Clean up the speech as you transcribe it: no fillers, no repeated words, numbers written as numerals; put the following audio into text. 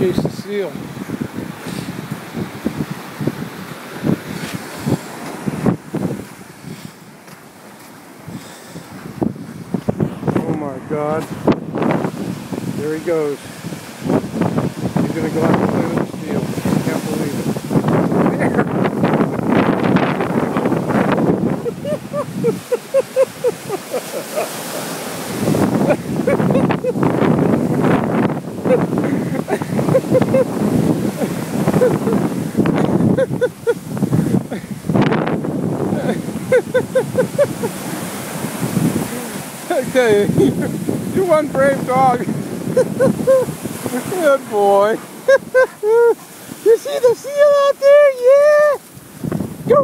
chase the seal. Oh my God. There he goes. He's going to go out and play with the seal. I can't believe it. Okay, you're one brave dog. Good boy. You see the seal out there? Yeah. Go.